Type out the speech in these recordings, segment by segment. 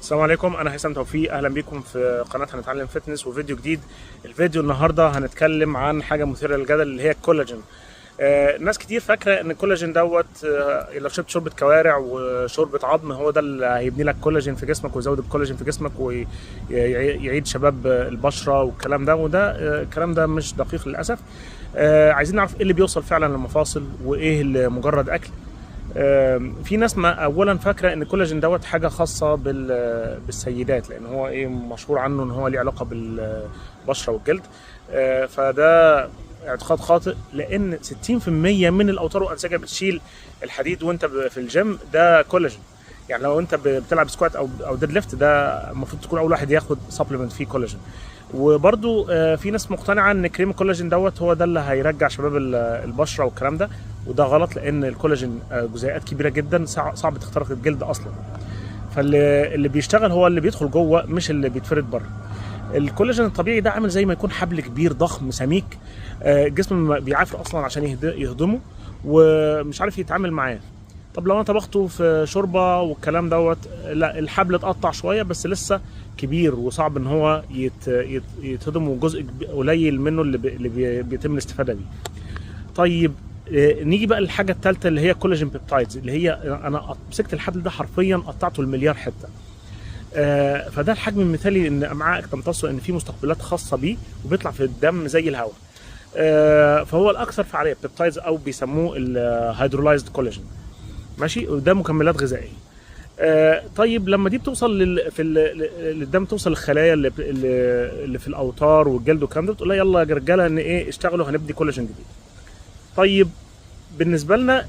السلام عليكم، انا هيثم توفيق. اهلا بكم في قناه هنتعلم فتنس وفيديو جديد. الفيديو النهارده هنتكلم عن حاجه مثيره للجدل اللي هي الكولاجين. ناس كتير فاكره ان الكولاجين دوت لو شربت شوربه كوارع وشوربه عظم هو ده اللي هيبني لك كولاجين في جسمك ويزود الكولاجين في جسمك ويعيد شباب البشره والكلام ده، وده الكلام ده مش دقيق للاسف. عايزين نعرف ايه اللي بيوصل فعلا للمفاصل وايه اللي مجرد اكل. في ناس ما اولا فاكره ان الكولاجين دوت حاجه خاصه بالسيدات، لان هو مشهور عنه ان هو ليه علاقه بالبشره والجلد. فده اعتقاد خاطئ، لان 60% من الاوتار والانسجه بتشيل الحديد وانت في الجيم ده كولاجين. يعني لو انت بتلعب سكوات او ديد ليفت، ده المفروض تكون اول واحد ياخد سبلمنت فيه كولاجين. وبرده في ناس مقتنعه ان كريم الكولاجين دوت هو ده اللي هيرجع شباب البشره والكلام ده، وده غلط، لان الكولاجين جزيئات كبيره جدا صعب تخترق الجلد اصلا. فاللي بيشتغل هو اللي بيدخل جوه مش اللي بيتفرد بره. الكولاجين الطبيعي ده عامل زي ما يكون حبل كبير ضخم سميك، الجسم بيعافر اصلا عشان يهضمه ومش عارف يتعامل معاه. طب لو انا طبخته في شوربه والكلام دوت، لا، الحبل اتقطع شويه بس لسه كبير وصعب ان هو يتهضم، وجزء قليل منه اللي بيتم الاستفاده بيه. طيب نيجي بقى للحاجه الثالثه اللي هي الكولاجين بيبتايدز، اللي هي انا مسكت الحبل ده حرفيا قطعته لمليار حته. فده الحجم المثالي ان امعائك تمتصه، ان في مستقبلات خاصه بيه وبيطلع في الدم زي الهواء. فهو الاكثر فعاليه بيبتايدز، او بيسموه الهيدرولايزد كولاجين. ماشي، وده مكملات غذائيه. طيب لما دي بتوصل للدم، توصل للخلايا اللي في الاوتار والجلد والكلام ده، بتقول لها يلا يا رجاله ان اشتغلوا هنبني كولاجين جديد. طيب بالنسبه لنا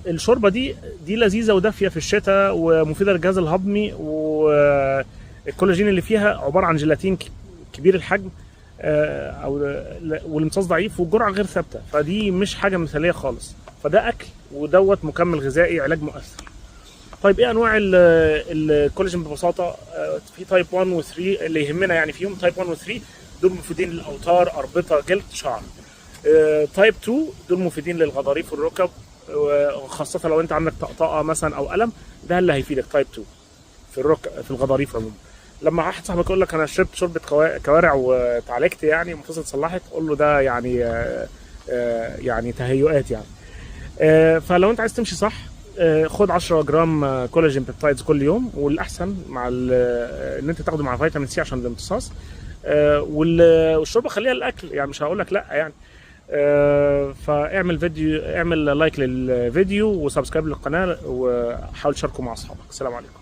الشوربه دي لذيذه ودافيه في الشتاء ومفيده للجهاز الهضمي، والكولاجين اللي فيها عباره عن جيلاتين كبير الحجم، والامتصاص ضعيف والجرعه غير ثابته، فدي مش حاجه مثاليه خالص. فده اكل ودوت مكمل غذائي علاج مؤثر. طيب ايه انواع الكولاجين ببساطه؟ في تايب 1 و 3 اللي يهمنا، يعني فيهم تايب 1 و 3 دول مفيدين للاوتار، اربطه، جلد، شعر. تايب 2 دول مفيدين للغضاريف والركب، وخاصه لو انت عندك طقطقه مثلا او الم، ده اللي هيفيدك تايب 2 في الغضاريف عموما. لما واحد صاحبك يقول لك انا شربت شوربه كوارع وتعالجت يعني المفاصل اتصلحت، قول له ده يعني تهيؤات يعني. فلو انت عايز تمشي صح، خد 10 جرام كولاجين بيبتايدز كل يوم، والاحسن مع ان انت تاخده مع فيتامين سي عشان الامتصاص. والشوربه خليها الاكل، يعني مش هقول لك لا يعني. اعمل لايك للفيديو وسبسكرايب للقناه، وحاول تشاركه مع اصحابك. السلام عليكم.